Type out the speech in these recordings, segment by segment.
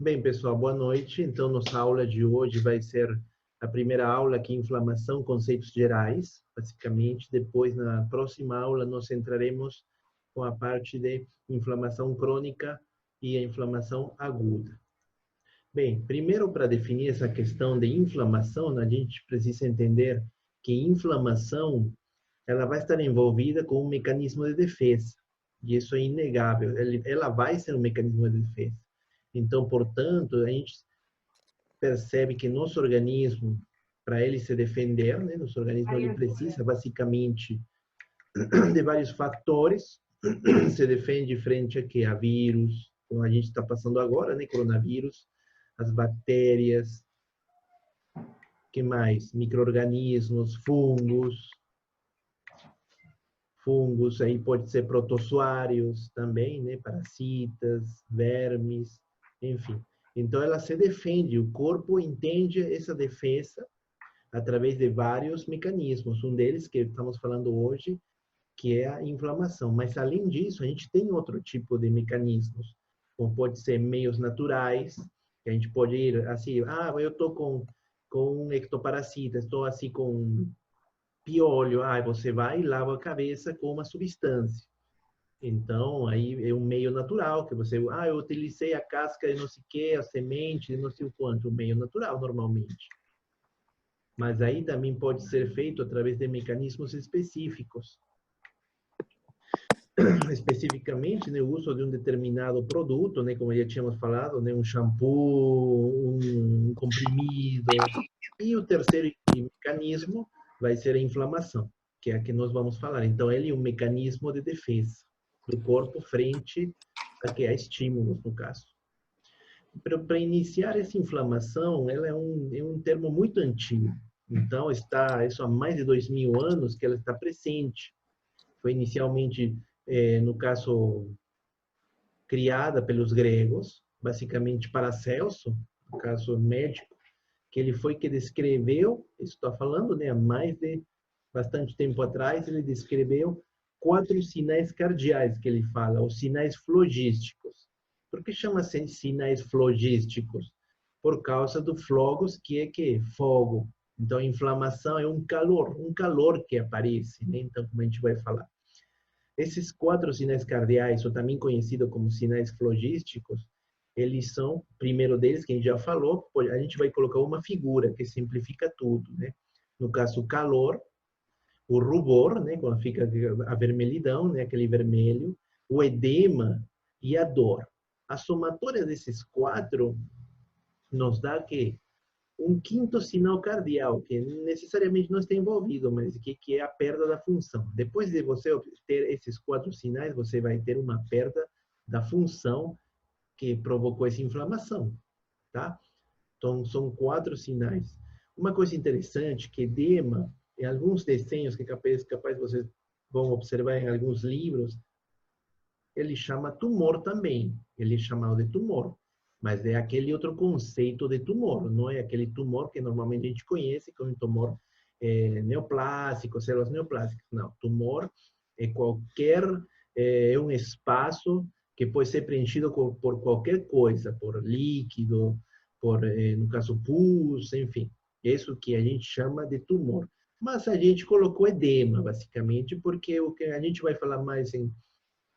Bem, pessoal, boa noite. Então, nossa aula de hoje vai ser a primeira aula aqui, inflamação, conceitos gerais, basicamente. Depois, na próxima aula, nós entraremos com a parte de inflamação crônica e a inflamação aguda. Bem, primeiro, para definir essa questão de inflamação, a gente precisa entender que inflamação, ela vai estar envolvida com um mecanismo de defesa. E isso é inegável. Ela vai ser um mecanismo de defesa. Então, portanto, a gente percebe que nosso organismo, para ele se defender, né, nosso organismo ele precisa basicamente de vários fatores. Se defende frente a quê? A vírus, como a gente está passando agora, né, coronavírus, as bactérias, que mais? Micro-organismos, fungos, aí pode ser protozoários também, né, parasitas, vermes, enfim. Então, ela se defende, o corpo entende essa defesa através de vários mecanismos. Um deles, que estamos falando hoje, que é a inflamação. Mas, além disso, a gente tem outro tipo de mecanismos, como pode ser meios naturais, que a gente pode ir assim, eu estou com um ectoparasita, estou assim com piolho, você vai e lava a cabeça com uma substância. Então, aí é um meio natural, que você, eu utilizei a casca de não sei o que, a semente de não sei o quanto, um meio natural, normalmente. Mas aí também pode ser feito através de mecanismos específicos. Especificamente, né, o uso de um determinado produto, né, como já tínhamos falado, né, um shampoo, um comprimido. E o terceiro mecanismo vai ser a inflamação, que é a que nós vamos falar. Então, ele é um mecanismo de defesa do corpo frente a estímulos, no caso. Para iniciar essa inflamação, ela é um termo muito antigo. Então, isso há mais de 2000 anos que ela está presente. Foi inicialmente, no caso, criada pelos gregos, basicamente Paracelso, no caso médico, que ele foi que descreveu, isso está falando, né, há mais de bastante tempo atrás, ele descreveu 4 sinais cardeais que ele fala, os sinais flogísticos. Por que chama-se sinais flogísticos? Por causa do flogos, que é que? Fogo. Então, a inflamação é um calor que aparece, né? Então, como a gente vai falar. Esses 4 sinais cardeais, ou também conhecidos como sinais flogísticos, eles são, o primeiro deles, que a gente já falou, a gente vai colocar uma figura que simplifica tudo, né? No caso, o calor, o rubor, né? Quando fica a vermelhidão, né? Aquele vermelho, o edema e a dor. A somatória desses 4 nos dá que um quinto sinal cardial, que necessariamente não está envolvido, mas que é a perda da função. Depois de você ter esses 4 sinais, você vai ter uma perda da função que provocou essa inflamação, tá? Então, são 4 sinais. Uma coisa interessante, que edema, em alguns desenhos que capaz vocês vão observar em alguns livros, ele chama tumor também. Ele é chamado de tumor. Mas é aquele outro conceito de tumor, não é aquele tumor que normalmente a gente conhece como tumor neoplásico, células neoplásicas. Não, tumor é é um espaço que pode ser preenchido por qualquer coisa, por líquido, no caso, pus, enfim. Isso que a gente chama de tumor. Mas a gente colocou edema, basicamente, porque o que a gente vai falar mais,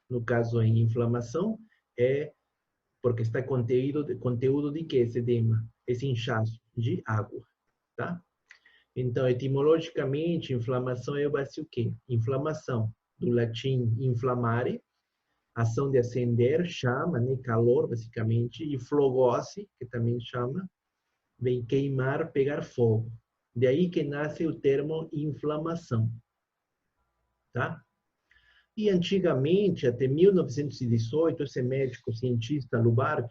no caso, em inflamação, é porque está conteúdo de que esse edema? Esse inchaço de água, tá? Então, etimologicamente, inflamação é o quê? Inflamação, do latim inflamare, ação de acender, chama, né? Calor, basicamente, e flogose, que também chama, vem queimar, pegar fogo. De aí que nasce o termo inflamação, tá? E antigamente, até 1918, esse médico cientista Lubart,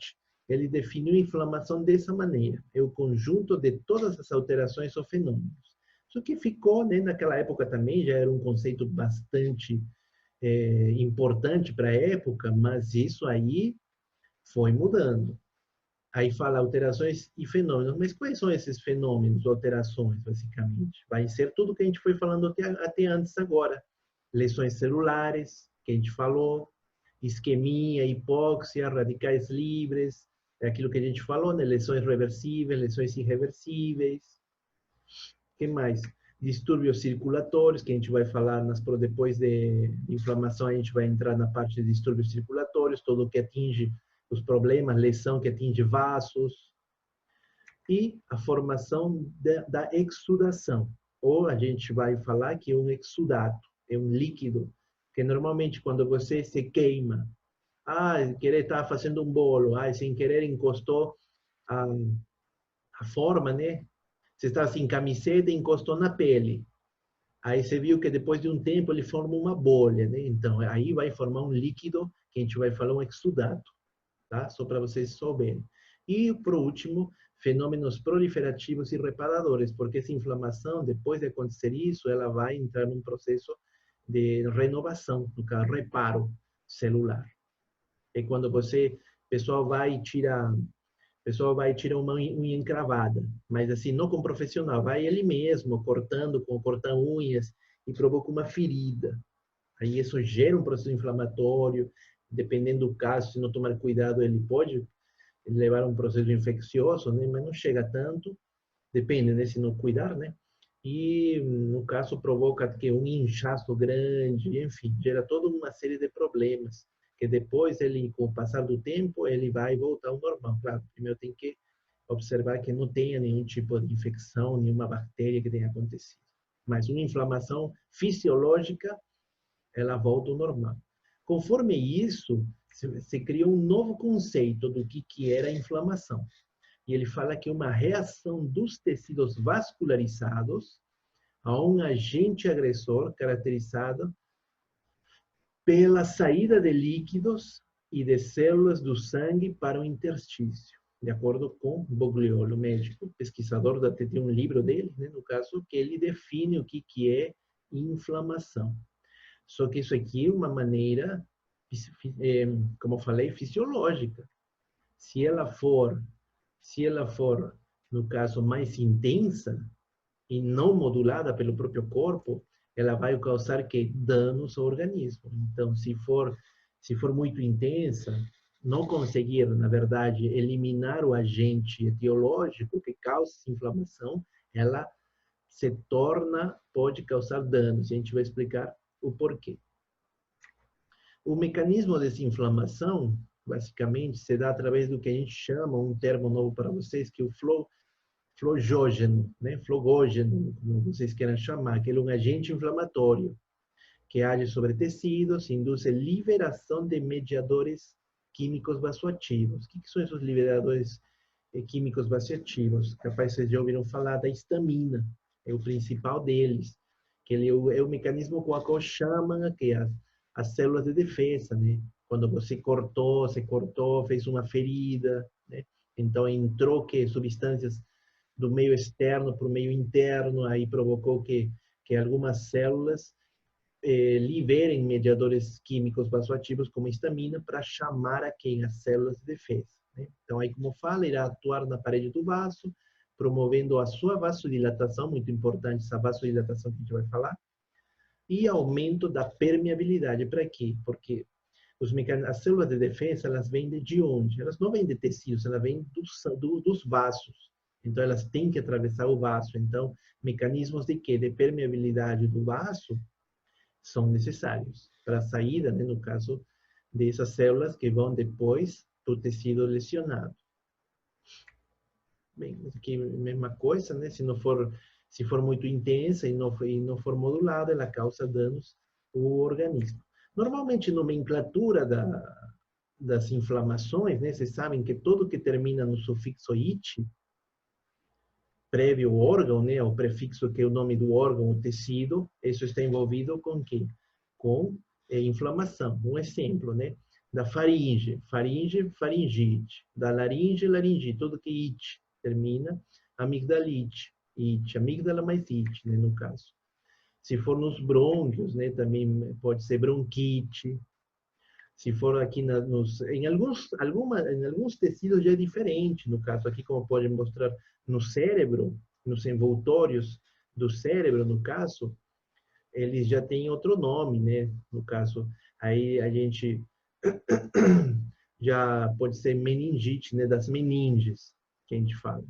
ele definiu a inflamação dessa maneira. É o conjunto de todas as alterações ou fenômenos. Isso que ficou, né, naquela época também, já era um conceito bastante importante para a época, mas isso aí foi mudando. Aí fala alterações e fenômenos. Mas quais são esses fenômenos, alterações, basicamente? Vai ser tudo que a gente foi falando até antes agora. Lesões celulares, que a gente falou, isquemia, hipóxia, radicais livres, É aquilo que a gente falou, né? Lesões reversíveis, lesões irreversíveis. O que mais? Distúrbios circulatórios, que a gente vai falar depois de inflamação, a gente vai entrar na parte de distúrbios circulatórios, todo que atinge os problemas, lesão que atinge vasos. E a formação da exudação, ou a gente vai falar que é um exudato, é um líquido, que normalmente quando você se queima, querer estar fazendo um bolo, sem querer encostou a forma, né? Você está sem camiseta e encostou na pele. Aí você viu que depois de um tempo ele forma uma bolha, né? Então, aí vai formar um líquido que a gente vai falar um exudato, tá? Só para vocês souberem. E, por último, fenômenos proliferativos e reparadores, porque essa inflamação, depois de acontecer isso, ela vai entrar num processo de renovação, no caso, reparo celular. É quando o pessoal vai tirar uma unha encravada, mas assim, não com um profissional, vai ele mesmo, cortando com corta-unhas e provoca uma ferida. Aí isso gera um processo inflamatório, dependendo do caso, se não tomar cuidado, ele pode levar a um processo infeccioso, né? Mas não chega tanto, depende, né? Se não cuidar, né? E, no caso, provoca que um inchaço grande, enfim, gera toda uma série de problemas, que depois, ele, com o passar do tempo, ele vai voltar ao normal. Claro, primeiro tem que observar que não tenha nenhum tipo de infecção, nenhuma bactéria que tenha acontecido. Mas uma inflamação fisiológica, ela volta ao normal. Conforme isso, se criou um novo conceito do que era a inflamação. E ele fala que é uma reação dos tecidos vascularizados a um agente agressor caracterizado pela saída de líquidos e de células do sangue para o interstício. De acordo com Bogliolo, médico, pesquisador, tem um livro dele, né, no caso, que ele define o que é inflamação. Só que isso aqui é uma maneira, como eu falei, fisiológica. Se ela for, no caso, mais intensa e não modulada pelo próprio corpo, ela vai causar que danos ao organismo. Então, se for muito intensa, não conseguir, na verdade, eliminar o agente etiológico que causa essa inflamação, ela pode causar danos. E a gente vai explicar o porquê. O mecanismo dessa inflamação, basicamente, se dá através do que a gente chama, um termo novo para vocês, que é o flogógeno, né? Flogógeno, como vocês queiram chamar, que é um agente inflamatório que age sobre tecidos, induz liberação de mediadores químicos vasoativos. O que são esses liberadores químicos vasoativos? Capaz vocês já ouviram falar da histamina, é o principal deles, que ele é o mecanismo com o qual chamam que as células de defesa, né? Quando você cortou, fez uma ferida, né? Então entrou que substâncias do meio externo para o meio interno, aí provocou que algumas células liberem mediadores químicos vasoativos como histamina para chamar a quem? As células de defesa. Né? Então, aí, como fala, irá atuar na parede do vaso, promovendo a sua vasodilatação, muito importante essa vasodilatação que a gente vai falar, e aumento da permeabilidade. Para quê? Porque as células de defesa, elas vêm de onde? Elas não vêm de tecidos, elas vêm dos vasos. Então, elas têm que atravessar o vaso. Então, mecanismos de quê? De permeabilidade do vaso são necessários para a saída, né, no caso, dessas células que vão depois do tecido lesionado. Bem, aqui é a mesma coisa, né? Se for muito intensa e não for modulada, ela causa danos ao organismo. Normalmente, nomenclatura das inflamações, né? Vocês sabem que tudo que termina no sufixo "it", prévio ao órgão, né? O prefixo que é o nome do órgão, o tecido, isso está envolvido com quê? Com inflamação. Um exemplo, né? Da faringite, da laringe, laringite, tudo que "it" termina, amigdalite, it, amígdala mais it, né, no caso. Se for nos brônquios, né, também pode ser bronquite. Se for aqui em alguns tecidos já é diferente, no caso aqui, como pode mostrar no cérebro, nos envoltórios do cérebro, no caso, eles já têm outro nome, né? No caso, aí a gente já pode ser meningite, né, das meninges, que a gente fala.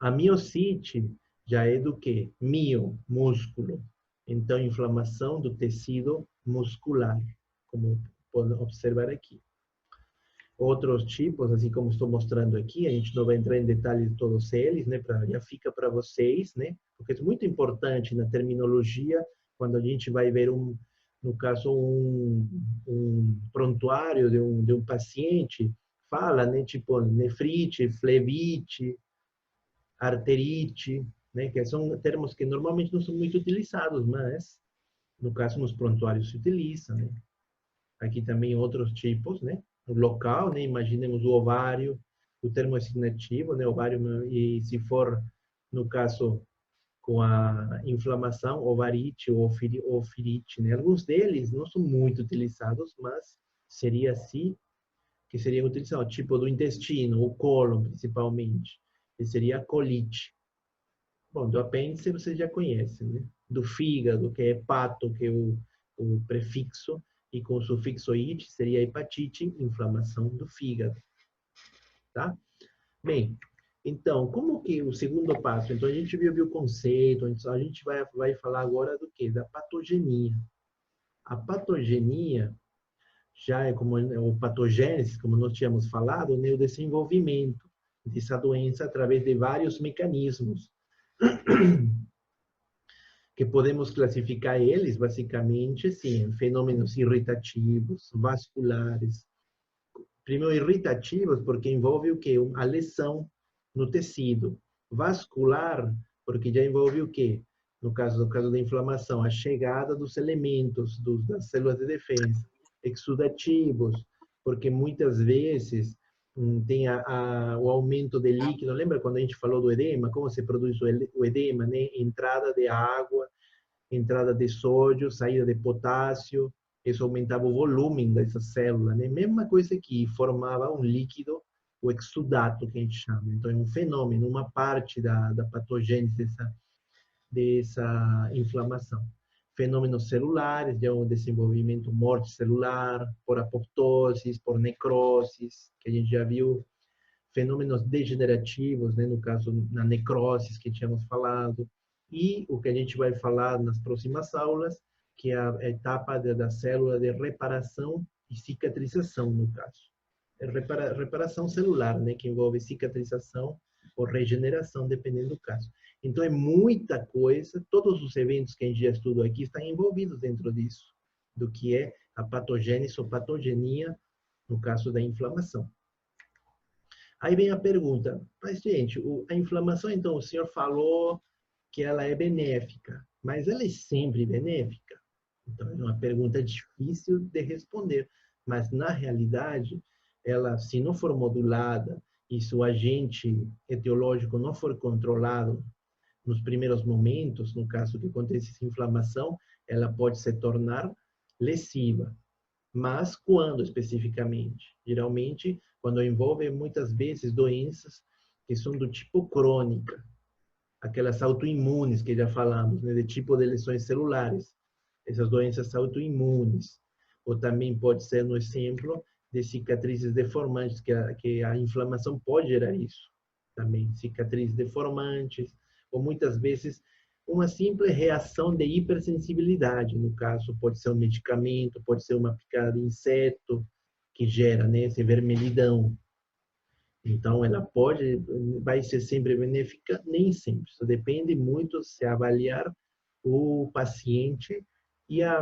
A miocite já é do quê? Mio, músculo. Então, inflamação do tecido muscular, como podem observar aqui. Outros tipos, assim como estou mostrando aqui, a gente não vai entrar em detalhes de todos eles, né? Já fica para vocês, né? Porque é muito importante na terminologia, quando a gente vai ver no caso, um prontuário de um paciente, fala, né? Tipo, nefrite, flebite, arterite, né? Que são termos que normalmente não são muito utilizados, mas, no caso, nos prontuários se utiliza, né? Aqui também outros tipos, né? O local, né? Imaginemos o ovário, o termo designativo, né? Ovário, e se for, no caso, com a inflamação, ovarite ou ofirite, né? Alguns deles não são muito utilizados, mas seria assim que seria utilizado. O tipo do intestino, o cólon, principalmente, que seria a colite. Bom, do apêndice você já conhece, né? Do fígado, que é hepato, que é o prefixo, e com o sufixo it seria hepatite, inflamação do fígado, tá? Bem, então, como que o segundo passo? Então, a gente viu o conceito, a gente vai falar agora do quê? Da patogenia. A patogenia já é como o patogênese, como nós tínhamos falado, né? O desenvolvimento dessa doença através de vários mecanismos que podemos classificar eles, basicamente, sim, fenômenos irritativos, vasculares. Primeiro, irritativos, porque envolve o quê? A lesão no tecido. Vascular, porque já envolve o quê? No caso da inflamação, a chegada dos elementos, das células de defesa. Exudativos, porque muitas vezes tem o aumento de líquido. Lembra quando a gente falou do edema? Como se produz o edema, né? Entrada de água, entrada de sódio, saída de potássio. Isso aumentava o volume dessa célula, né? Mesma coisa que formava um líquido, o exudato, que a gente chama. Então, é um fenômeno, uma parte da patogênese dessa inflamação. Fenômenos celulares, de um desenvolvimento morte celular, por apoptose, por necroses, que a gente já viu. Fenômenos degenerativos, né, no caso, na necrose, que tínhamos falado. E o que a gente vai falar nas próximas aulas, que é a etapa da célula de reparação e cicatrização, no caso. É reparação celular, né, que envolve cicatrização ou regeneração, dependendo do caso. Então, é muita coisa, todos os eventos que a gente já estudou aqui estão envolvidos dentro disso, do que é a patogênese ou patogenia, no caso da inflamação. Aí vem a pergunta, mas gente, a inflamação, então, o senhor falou que ela é benéfica, mas ela é sempre benéfica? Então, é uma pergunta difícil de responder, mas na realidade, ela, se não for modulada e se o agente etiológico não for controlado nos primeiros momentos, no caso que acontece essa inflamação, ela pode se tornar lesiva. Mas quando especificamente? Geralmente, quando envolve muitas vezes doenças que são do tipo crônica, aquelas autoimunes que já falamos, né, de tipo de lesões celulares, essas doenças autoimunes. Ou também pode ser, no exemplo, de cicatrizes deformantes, que a inflamação pode gerar isso. Também cicatrizes deformantes, ou muitas vezes uma simples reação de hipersensibilidade, no caso, pode ser um medicamento, pode ser uma picada de inseto, que gera, né, essa vermelhidão. Então, ela vai ser sempre benéfica? Nem sempre. Isso depende muito se avaliar o paciente e a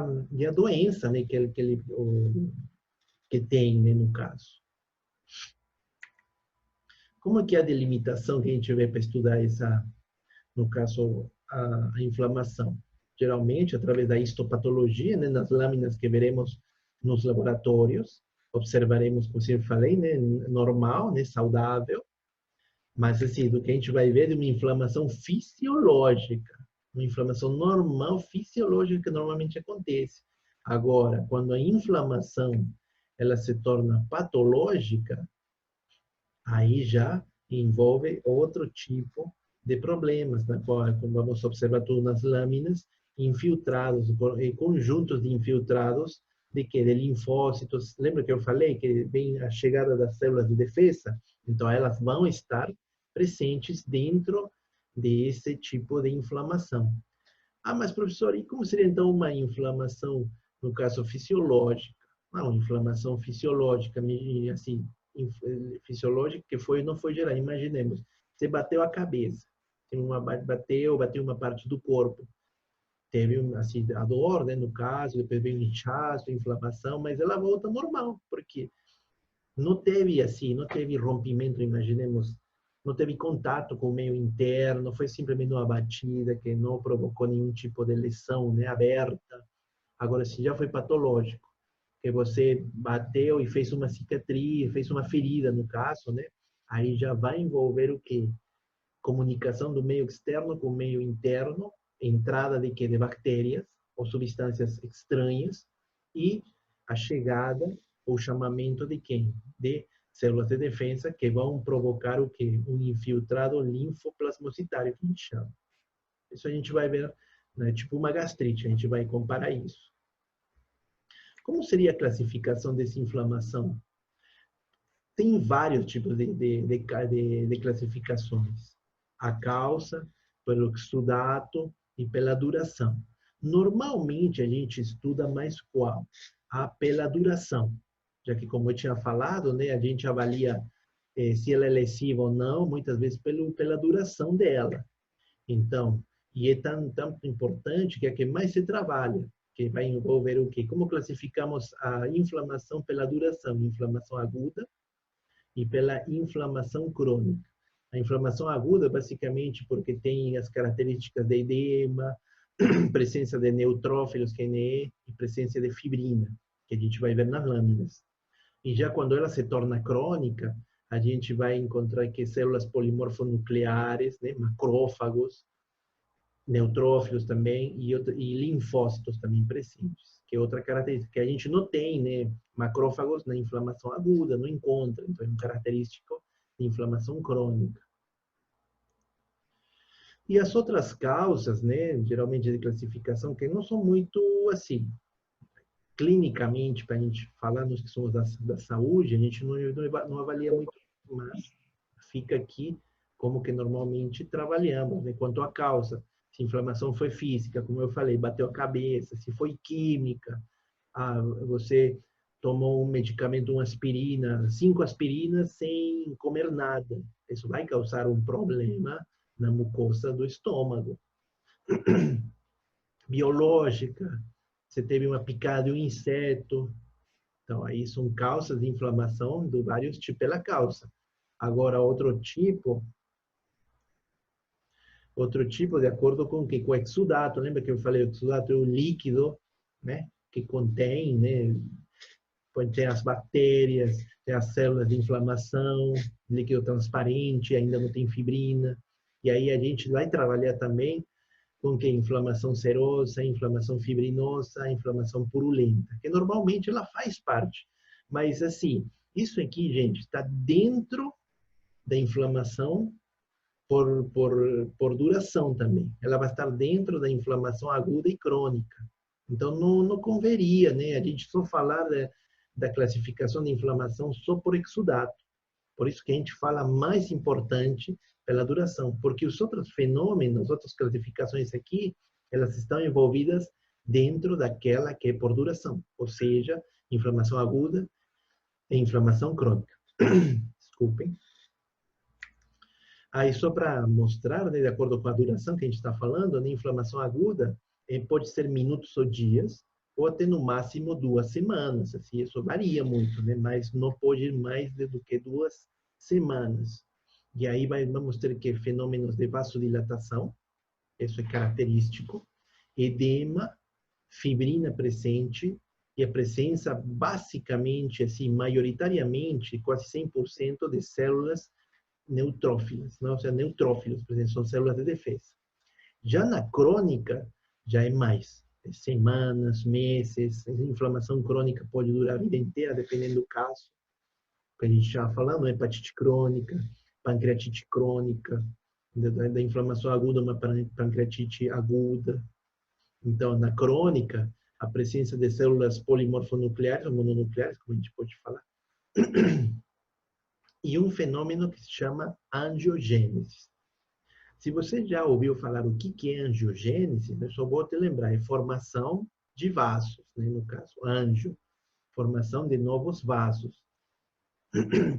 doença, né, que tem, né, no caso. Como é que é a delimitação que a gente vê para estudar no caso, a inflamação? Geralmente, através da histopatologia, né, nas lâminas que veremos nos laboratórios, observaremos, como eu falei, né, normal, né, saudável, mas assim, do que a gente vai ver é uma inflamação fisiológica, uma inflamação normal, fisiológica, que normalmente acontece. Agora, quando a inflamação ela se torna patológica, aí já envolve outro tipo de problemas, na qual vamos observar tudo nas lâminas, infiltrados, conjuntos de infiltrados de que? De linfócitos. Lembra que eu falei que vem a chegada das células de defesa? Então, elas vão estar presentes dentro desse tipo de inflamação. Ah, mas professor, e como seria então uma inflamação, no caso fisiológica? Não, inflamação fisiológica, assim, fisiológica que foi, não foi geral. Imaginemos, você bateu a cabeça, bateu uma parte do corpo, teve assim, a dor, né, no caso, depois veio um inchaço, inflamação, mas ela volta normal, porque não teve assim, não teve rompimento, imaginemos, não teve contato com o meio interno, foi simplesmente uma batida que não provocou nenhum tipo de lesão, né, aberta. Agora, se já foi patológico, que você bateu e fez uma cicatriz, fez uma ferida, no caso, né, aí já vai envolver o quê? Comunicação do meio externo com o meio interno, entrada de quê? De bactérias ou substâncias estranhas e a chegada ou chamamento de quem? De células de defesa que vão provocar o quê? Um infiltrado linfoplasmocitário, que a gente chama. Isso a gente vai ver, né? Tipo uma gastrite, a gente vai comparar isso. Como seria a classificação dessa inflamação? Tem vários tipos de classificações. A causa, pelo exudato e pela duração. Normalmente, a gente estuda mais qual? Pela duração. Já que, como eu tinha falado, né, a gente avalia se ela é lesiva ou não, muitas vezes pela duração dela. Então, e é tão importante que é a que mais se trabalha, que vai envolver o quê? Como classificamos a inflamação pela duração? Inflamação aguda, e pela inflamação crônica. A inflamação aguda, basicamente, porque tem as características de edema, presença de neutrófilos, QNE, e presença de fibrina, que a gente vai ver nas lâminas. E já quando ela se torna crônica, a gente vai encontrar que células polimorfonucleares, né, macrófagos, neutrófilos também e linfócitos também presentes, que é outra característica que a gente não tem, né? Macrófagos na inflamação aguda, não encontra, então é um característico de inflamação crônica. E as outras causas, né, geralmente de classificação, que não são muito assim, clinicamente, para a gente falar nos que somos da saúde, a gente não avalia muito, mas fica aqui como que normalmente trabalhamos, né? Quanto à causa, se a inflamação foi física, como eu falei, bateu a cabeça, se foi química, você tomou um medicamento, uma aspirina, 5 aspirinas sem comer nada. Isso vai causar um problema na mucosa do estômago. Biológica, você teve uma picada de um inseto. Então, aí são causas de inflamação de vários tipos pela causa. Agora, outro tipo, de acordo com que com o exudato, lembra que eu falei, o exudato é o líquido, né, que contém, né, tem as bactérias, tem as células de inflamação, líquido transparente, ainda não tem fibrina. E aí a gente vai trabalhar também com que inflamação serosa, inflamação fibrinosa, inflamação purulenta, que normalmente ela faz parte. Mas assim, isso aqui, gente, está dentro da inflamação por duração também. Ela vai estar dentro da inflamação aguda e crônica. Então, não converia, né? A gente só falar da classificação de inflamação só por exudato. Por isso que a gente fala mais importante pela duração, porque os outros fenômenos, outras classificações aqui, elas estão envolvidas dentro daquela que é por duração, ou seja, inflamação aguda e inflamação crônica. Desculpem. Aí, só para mostrar, né, de acordo com a duração que a gente está falando, a inflamação aguda pode ser minutos ou dias, ou até no máximo 2 semanas. Assim, isso varia muito, né? Mas não pode ir mais do que 2 semanas. E aí vamos ter que fenômenos de vasodilatação, isso é característico, edema, fibrina presente, e a presença, basicamente, assim, maioritariamente, quase 100% de células neutrófilas, não? Ou seja, neutrófilos, por exemplo, são células de defesa. Já na crônica, já é mais. Semanas, meses, a inflamação crônica pode durar a vida inteira, dependendo do caso. Que a gente já falando, hepatite crônica, pancreatite crônica, da inflamação aguda, uma pancreatite aguda. Então, na crônica, a presença de células polimorfonucleares ou mononucleares, como a gente pode falar, e um fenômeno que se chama angiogênese. Se você já ouviu falar o que é angiogênese, eu só vou te lembrar, é formação de vasos, né? No caso, angio, formação de novos vasos.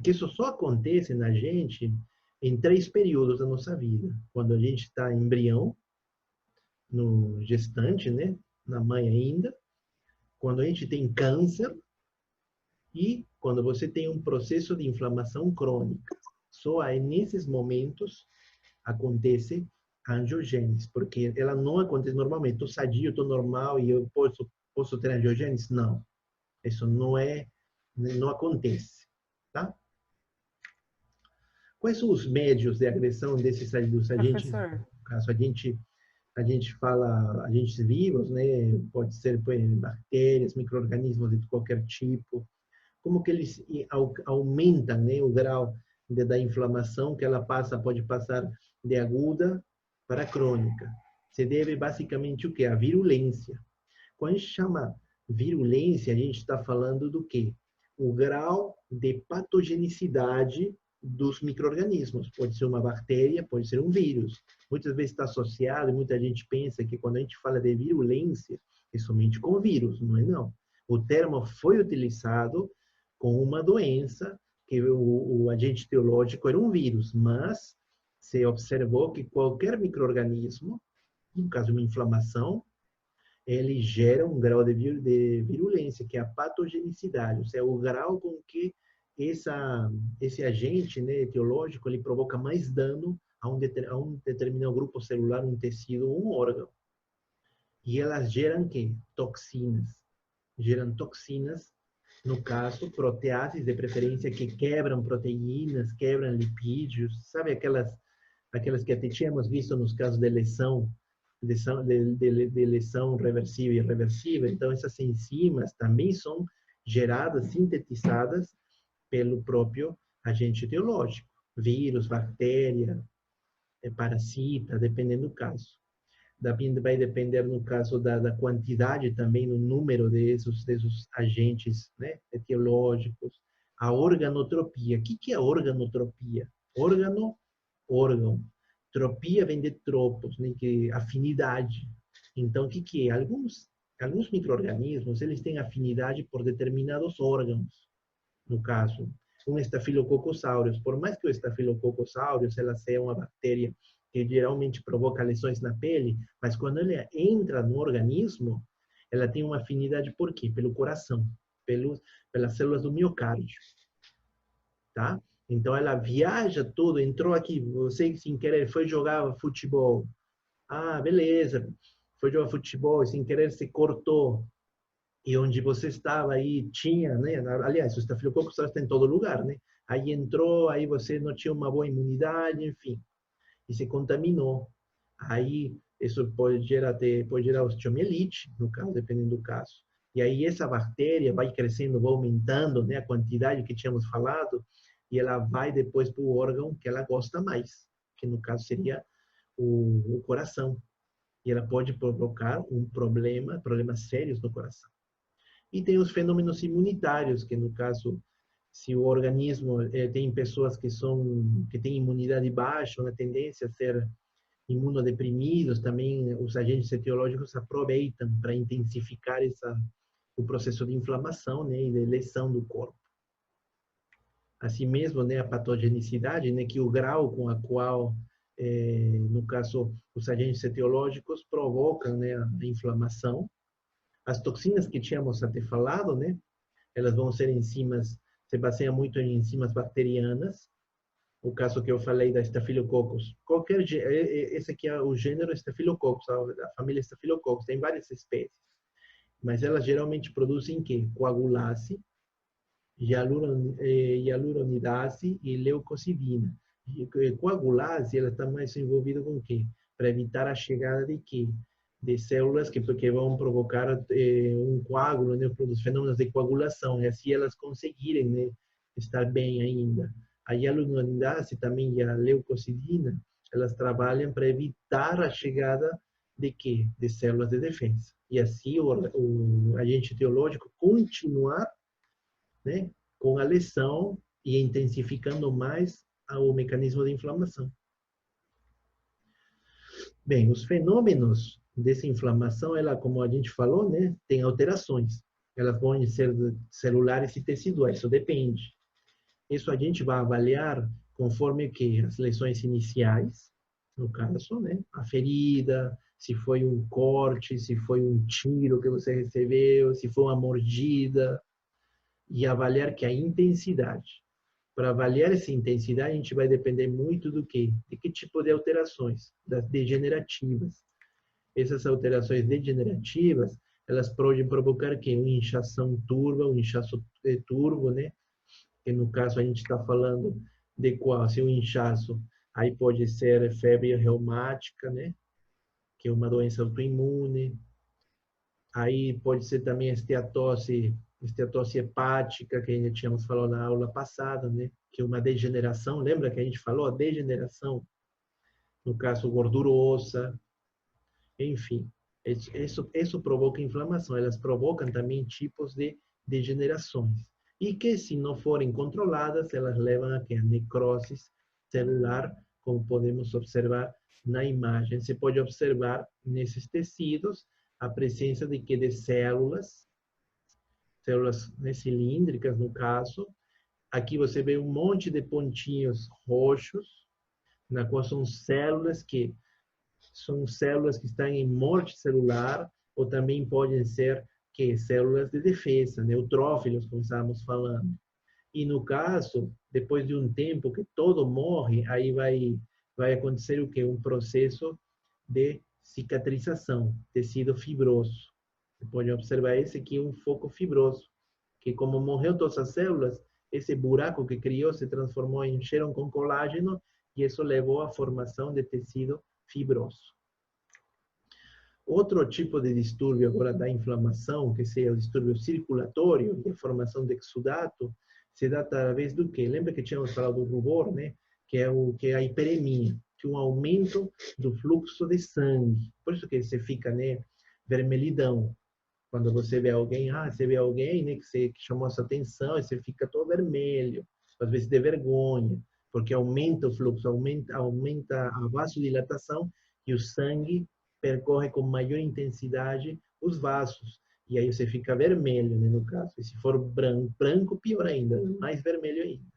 Que isso só acontece na gente em 3 períodos da nossa vida. Quando a gente está embrião, no gestante, né? Na mãe ainda. Quando a gente tem câncer e quando você tem um processo de inflamação crônica. Só aí nesses momentos acontece a angiogênese, porque ela não acontece normalmente. Estou sadio, estou normal e eu posso ter angiogênese? Não. Isso não acontece, tá? Quais são os médios de agressão desses agentes? Professor, No caso, a gente fala agentes vivos, né? Pode ser bactérias, micro-organismos de qualquer tipo. Como que eles aumentam, né, o grau da inflamação que ela pode passar de aguda para crônica. Se deve basicamente o quê? A virulência. Quando a gente chama virulência, a gente está falando do quê? O grau de patogenicidade dos micro-organismos. Pode ser uma bactéria, pode ser um vírus. Muitas vezes está associado, e muita gente pensa que quando a gente fala de virulência, é somente com vírus, não é não. O termo foi utilizado com uma doença que o agente etiológico era um vírus, mas se observou que qualquer micro-organismo, no caso de uma inflamação, ele gera um grau de virulência, que é a patogenicidade, ou seja, o grau com que esse agente, né, etiológico ele provoca mais dano a um determinado grupo celular, um tecido ou um órgão. E elas geram que? Toxinas. Geram toxinas, no caso, proteases de preferência que quebram proteínas, quebram lipídios, sabe aquelas que até tínhamos visto nos casos de lesão de lesão reversível e irreversível. Então, essas enzimas também são geradas, sintetizadas pelo próprio agente etiológico. Vírus, bactéria, parasita, dependendo do caso. Vai depender, no caso, da quantidade também, no número desses agentes, né, etiológicos. A organotropia. O que é organotropia? Órgão. Tropia vem de tropos, né, que é afinidade. Então, o que é? Alguns micro-organismos, eles têm afinidade por determinados órgãos. No caso, um Staphylococcus aureus. Por mais que o Staphylococcus aureus ela seja uma bactéria que geralmente provoca lesões na pele, mas quando ela entra no organismo, ela tem uma afinidade por quê? Pelo coração, pelas células do miocárdio, tá? Então ela viaja tudo, entrou aqui, você sem querer foi jogar futebol. Ah, beleza. Foi jogar futebol e sem querer se cortou. E onde você estava aí tinha, né? Aliás, o estafilococcus está em todo lugar, né? Aí entrou, aí você não tinha uma boa imunidade, enfim, e se contaminou. Aí isso pode gerar osteomielite, no caso, dependendo do caso. E aí essa bactéria vai crescendo, vai aumentando, né, a quantidade que tínhamos falado, e ela vai depois para o órgão que ela gosta mais, que no caso seria o coração. E ela pode provocar problemas sérios no coração. E tem os fenômenos imunitários, que no caso, se o organismo tem pessoas que têm imunidade baixa, uma tendência a ser imunodeprimidos, também os agentes etiológicos aproveitam para intensificar o processo de inflamação, né, e de lesão do corpo. Assim mesmo, né, a patogenicidade, né, que o grau com a qual, no caso, os agentes etiológicos provocam, né, a inflamação. As toxinas que tínhamos até falado, né, elas vão ser enzimas, se baseia muito em enzimas bacterianas. O caso que eu falei da Staphylococcus. Esse aqui é o gênero Staphylococcus, a família Staphylococcus, tem várias espécies. Mas elas geralmente produzem o quê? Coagulase, hialuronidase e leucocidina. E coagulase, ela está mais envolvida com o quê? Para evitar a chegada de quê? De células que vão provocar um coágulo, né, os fenômenos de coagulação, e assim elas conseguirem, né, estar bem ainda. A hialuronidase também e a leucocidina, elas trabalham para evitar a chegada de quê? De células de defesa. E assim o agente etiológico continuar, né, com a lesão e intensificando mais o mecanismo de inflamação. Bem, os fenômenos dessa inflamação, ela, como a gente falou, né, tem alterações. Elas podem ser celulares e teciduais, isso depende. Isso a gente vai avaliar conforme que as lesões iniciais, no caso, né, a ferida, se foi um corte, se foi um tiro que você recebeu, se foi uma mordida, e avaliar que a intensidade. Para avaliar essa intensidade, a gente vai depender muito do quê? De que tipo de alterações? Das degenerativas. Essas alterações degenerativas, elas podem provocar que uma inchação turva, um inchaço turvo, né? Que no caso a gente está falando de qual? Se um inchaço, aí pode ser febre reumática, né? Que é uma doença autoimune. Aí pode ser também esteatose hepática, que ainda tínhamos falado na aula passada, né? Que é uma degeneração, lembra que a gente falou? A degeneração, no caso gordurosa, enfim. Isso provoca inflamação. Elas provocam também tipos de degenerações. E que, se não forem controladas, elas levam a necrose celular, como podemos observar na imagem. Você pode observar nesses tecidos a presença de que de células cilíndricas, no caso. Aqui você vê um monte de pontinhos roxos, na qual são células que estão em morte celular, ou também podem ser células de defesa, neutrófilos, como estávamos falando. E no caso, depois de um tempo que todo morre, aí vai acontecer o quê? Um processo de cicatrização, tecido fibroso. Você pode observar esse aqui, um foco fibroso, que como morreu todas as células, esse buraco que criou se transformou, encheram com colágeno, e isso levou à formação de tecido fibroso. Outro tipo de distúrbio agora da inflamação, que seja o distúrbio circulatório e a formação de exudato, se dá através do quê? Lembra que tínhamos falado do rubor, né? Que é a hiperemia, que é um aumento do fluxo de sangue. Por isso que você fica, né, vermelhidão. Quando você vê alguém, você vê alguém, né, que chamou a sua atenção, e você fica todo vermelho, às vezes de vergonha, porque aumenta o fluxo, aumenta a vasodilatação e o sangue percorre com maior intensidade os vasos. E aí você fica vermelho, né, no caso. E se for branco, pior ainda, mais vermelho ainda.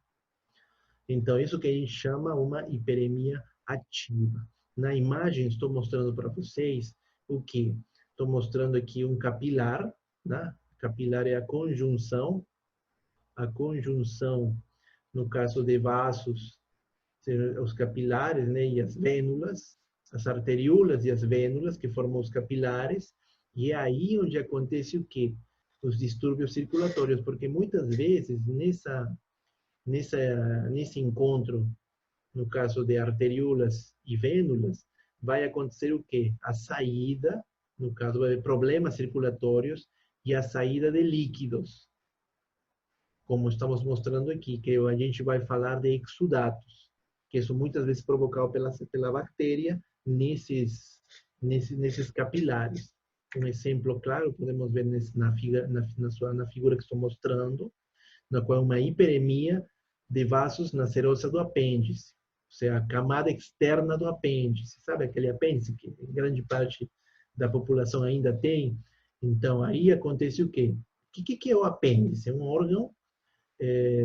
Então, isso que a gente chama uma hiperemia ativa. Na imagem, estou mostrando para vocês o que? Estou mostrando aqui um capilar, né? Capilar é a conjunção, no caso de vasos, os capilares, né? E as vênulas, as arteríolas e as vênulas que formam os capilares, e é aí onde acontece o quê? Os distúrbios circulatórios, porque muitas vezes nesse encontro, no caso de arteríolas e vênulas, vai acontecer o quê? A saída, no caso de problemas circulatórios, e a saída de líquidos, como estamos mostrando aqui, que a gente vai falar de exudatos, que são muitas vezes provocados pela bactéria nesses capilares. Um exemplo claro podemos ver na figura que estou mostrando, na qual é uma hiperemia de vasos na serosa do apêndice, ou seja, a camada externa do apêndice. Sabe aquele apêndice que grande parte da população ainda tem? Então, aí acontece o quê? O que é o apêndice? É um órgão,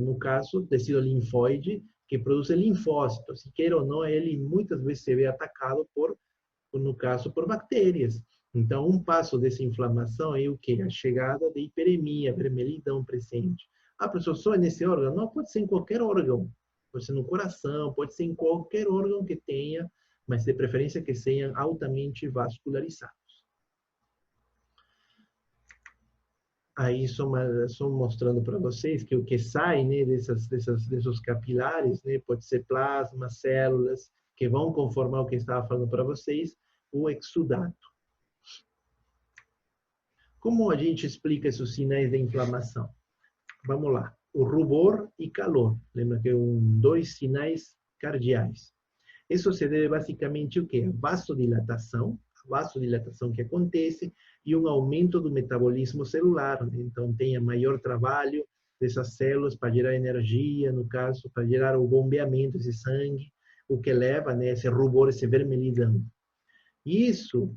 no caso, tecido linfóide, que produz linfócitos. E queira ou não, ele muitas vezes se vê atacado no caso, por bactérias. Então, um passo dessa inflamação é o quê? A chegada de hiperemia, vermelhidão presente. Professor, só nesse órgão? Não, pode ser em qualquer órgão. Pode ser no coração, pode ser em qualquer órgão que tenha, mas de preferência que sejam altamente vascularizados. Aí, só mostrando para vocês que o que sai, né, desses capilares, né, pode ser plasma, células, que vão conformar o que eu estava falando para vocês, o exudato. Como a gente explica esses sinais de inflamação? Vamos lá. O rubor e calor. Lembra que dois sinais cardeais. Isso se deve basicamente o quê? A vasodilatação, vasodilatação que acontece e um aumento do metabolismo celular, né? Então, tem maior trabalho dessas células para gerar energia, no caso, para gerar o bombeamento desse sangue, o que leva, né, esse rubor, esse vermelhidão. Isso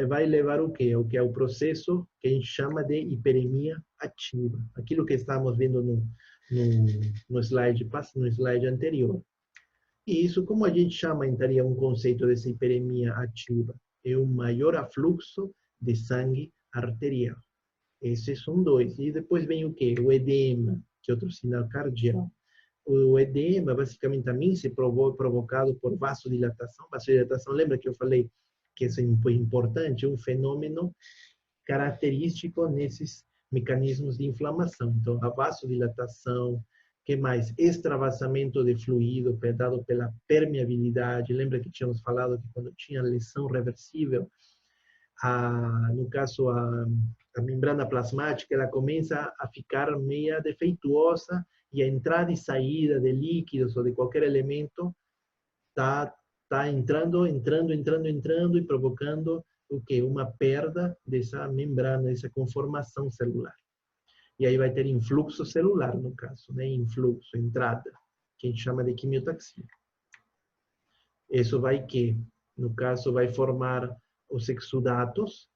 vai levar o quê? O que é o processo que a gente chama de hiperemia ativa. Aquilo que estávamos vendo no slide anterior. E isso, como a gente chama, entraria um conceito dessa hiperemia ativa? É um maior afluxo de sangue arterial. Esses são dois. E depois vem o quê? O edema, que é outro sinal cardíaco. O edema, basicamente, também se provocado por vasodilatação. Vasodilatação, lembra que eu falei que isso é importante? É um fenômeno característico nesses mecanismos de inflamação. Então, a vasodilatação, que mais? Extravasamento de fluido, dado pela permeabilidade. Lembra que tínhamos falado que quando tinha lesão reversível, no caso, a membrana plasmática, ela começa a ficar meia defeituosa e a entrada e saída de líquidos ou de qualquer elemento tá entrando e provocando o quê? Uma perda dessa membrana, dessa conformação celular. E aí vai ter influxo celular, no caso, né? Influxo, entrada, que a gente chama de quimiotaxia. Isso vai que, no caso, vai formar os exudatos,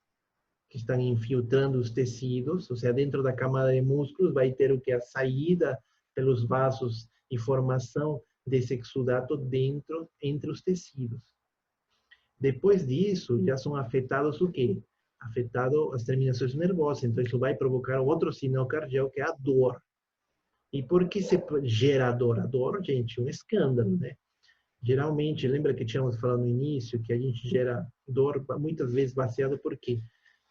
que estão infiltrando os tecidos, ou seja, dentro da camada de músculos vai ter o que? A saída pelos vasos e formação desse exudato entre os tecidos. Depois disso, já são afetados o quê? Afetado as terminações nervosas, então isso vai provocar outro sinal cardíaco, que é a dor. E por que se gera a dor? A dor, gente, é um escândalo, né? Geralmente, lembra que tínhamos falado no início que a gente gera dor muitas vezes baseado por quê?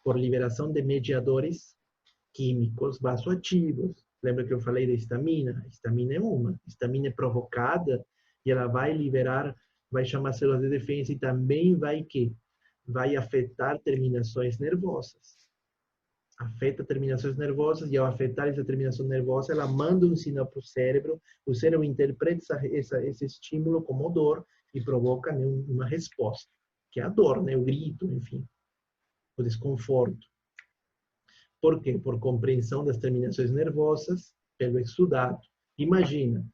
Por liberação de mediadores químicos vasoativos. Lembra que eu falei da histamina? A histamina é uma. A histamina é provocada e ela vai liberar, vai chamar células de defesa e também vai afetar terminações nervosas. Afeta terminações nervosas e ao afetar essa terminação nervosa, ela manda um sinal para o cérebro interpreta esse estímulo como dor e provoca, né, uma resposta, que é a dor, né, o grito, enfim, o desconforto. Por quê? Por compreensão das terminações nervosas pelo exudato. Imagina,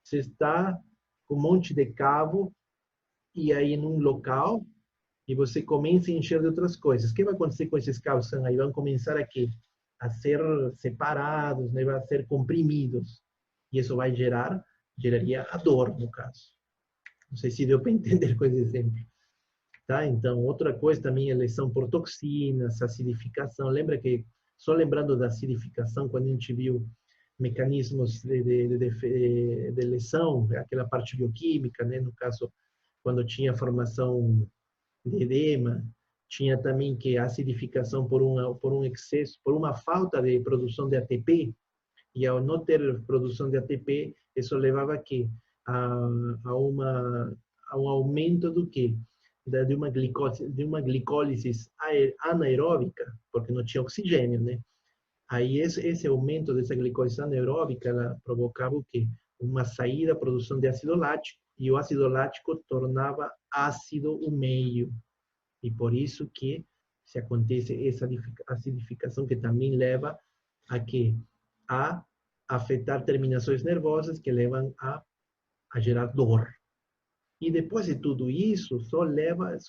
você está com um monte de cabo e aí num local e você começa a encher de outras coisas. O que vai acontecer com esses cabos? Aí vão começar a ser separados, né? Vão ser comprimidos. E isso vai geraria a dor, no caso. Não sei se deu para entender com esse exemplo. Tá? Então, outra coisa também é lesão por toxinas, acidificação. Lembra que, só lembrando da acidificação, quando a gente viu mecanismos de lesão, aquela parte bioquímica, né? No caso, quando tinha formação de edema, tinha também que a acidificação por um excesso, por uma falta de produção de ATP, e ao não ter produção de ATP, isso levava a um aumento do quê? De uma glicólise anaeróbica, porque não tinha oxigênio, né? Aí esse aumento dessa glicólise anaeróbica, ela provocava o quê? Uma saída, produção de ácido lático, e o ácido lático tornava ácido o meio. E por isso que se acontece essa acidificação que também leva a afetar terminações nervosas que levam a gerar dor. E depois de tudo isso, só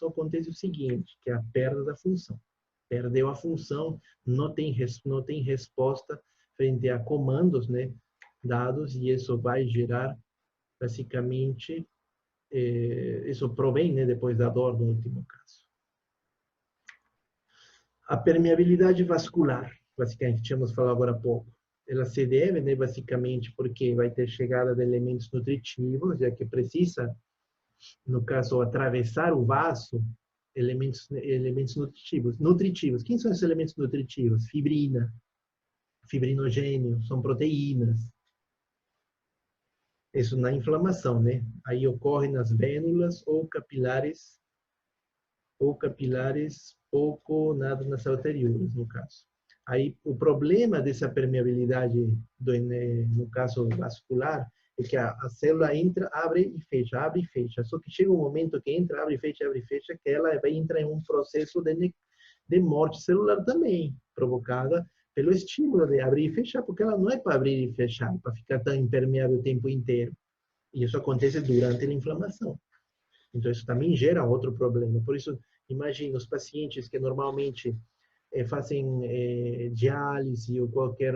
acontece o seguinte, que é a perda da função. Perdeu a função, não tem resposta frente a comandos, né, dados, e isso vai gerar, basicamente, isso provém, né, depois da dor, no último caso. A permeabilidade vascular, basicamente, tínhamos falado agora há pouco, ela se deve, né, basicamente, porque vai ter chegada de elementos nutritivos, já que precisa, no caso, atravessar o vaso, elementos nutritivos. Quem são esses elementos nutritivos? Fibrina, fibrinogênio, são proteínas. Isso na inflamação, né? Aí ocorre nas vênulas ou capilares pouco nada nas arteriolas, no caso. Aí o problema dessa permeabilidade, no caso vascular, é que a célula entra, abre e fecha, abre e fecha. Só que chega um momento que entra, abre e fecha, que ela vai entrar em um processo de morte celular também, provocada pelo estímulo de abrir e fechar, porque ela não é para abrir e fechar, para ficar tão impermeável o tempo inteiro. E isso acontece durante a inflamação. Então, isso também gera outro problema. Por isso, imagine os pacientes que normalmente fazem diálise ou qualquer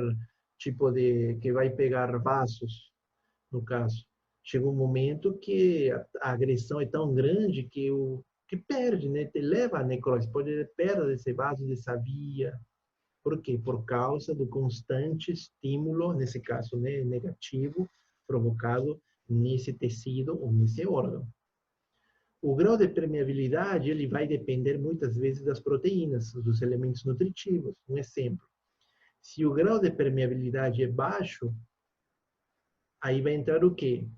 tipo de... que vai pegar vasos, no caso. Chega um momento que a agressão é tão grande que perde, né? Te leva à necrose, pode perder esse vaso, dessa via. Por quê? Por causa do constante estímulo, nesse caso, né, negativo, provocado nesse tecido ou nesse órgão. O grau de permeabilidade, ele vai depender muitas vezes das proteínas, dos elementos nutritivos. Um exemplo, se o grau de permeabilidade é baixo, aí vai entrar o quê?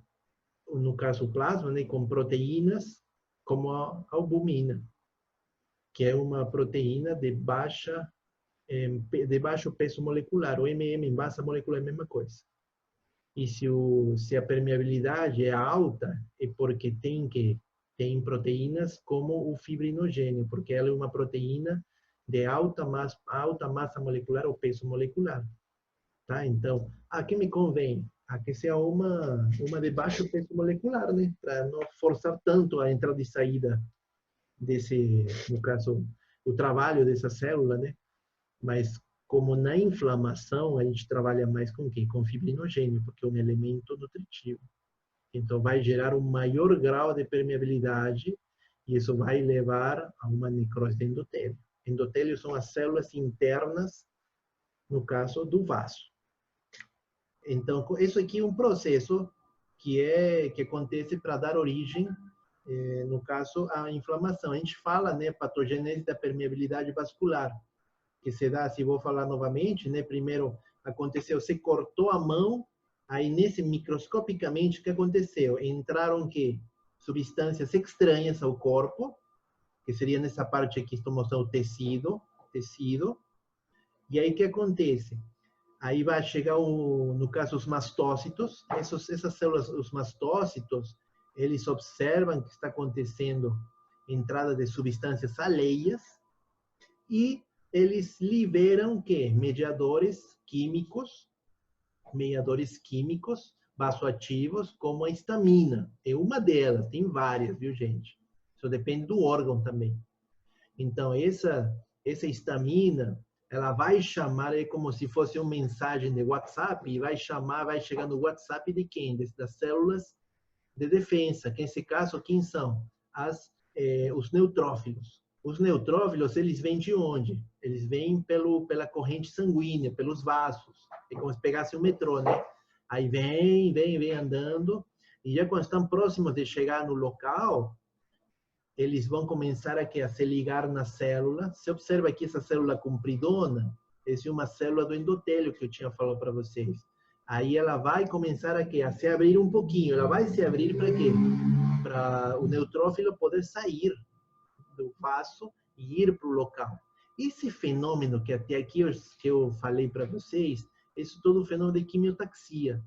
No caso, o plasma, né, com proteínas como a albumina, que é uma proteína de baixo peso molecular. O MM em massa molecular é a mesma coisa. E se a permeabilidade é alta, é porque tem proteínas como o fibrinogênio, porque ela é uma proteína de alta massa molecular ou peso molecular. Tá? Então, a que me convém? A que seja uma de baixo peso molecular, né? Para não forçar tanto a entrada e saída desse, no caso, o trabalho dessa célula, né? Mas como na inflamação, a gente trabalha mais com o quê? Com fibrinogênio, porque é um elemento nutritivo. Então, vai gerar um maior grau de permeabilidade e isso vai levar a uma necrose do endotélio. Endotélio são as células internas, no caso do vaso. Então, isso aqui é um processo que acontece para dar origem, no caso, à inflamação. A gente fala, né, patogênese da permeabilidade vascular, que se dá, se vou falar novamente, né, primeiro aconteceu, você cortou a mão, aí nesse microscopicamente o que aconteceu? Entraram que substâncias estranhas ao corpo, que seria nessa parte aqui, estou mostrando o tecido, e aí o que acontece? Aí vai chegar, no caso, os mastócitos. Essas células, os mastócitos, eles observam que está acontecendo entrada de substâncias alheias e eles liberam o quê? Mediadores químicos, vasoativos, como a histamina. É uma delas, tem várias, viu, gente? Isso depende do órgão também. Então, essa histamina, ela vai chamar, é como se fosse uma mensagem de WhatsApp, e vai chegar no WhatsApp de quem? Das células de defesa, que nesse caso, quem são? Os neutrófilos. Os neutrófilos, eles vêm de onde? Eles vêm pela corrente sanguínea, pelos vasos. É como se pegasse o metrô, né? Aí vem andando, e já quando estão próximos de chegar no local, eles vão começar a se ligar na célula. Você observa aqui essa célula compridona, essa é uma célula do endotélio que eu tinha falado para vocês. Aí ela vai começar a se abrir um pouquinho. Ela vai se abrir para quê? Para o neutrófilo poder sair do vaso e ir para o local. Esse fenômeno que até aqui eu falei para vocês, isso é todo um fenômeno de quimiotaxia,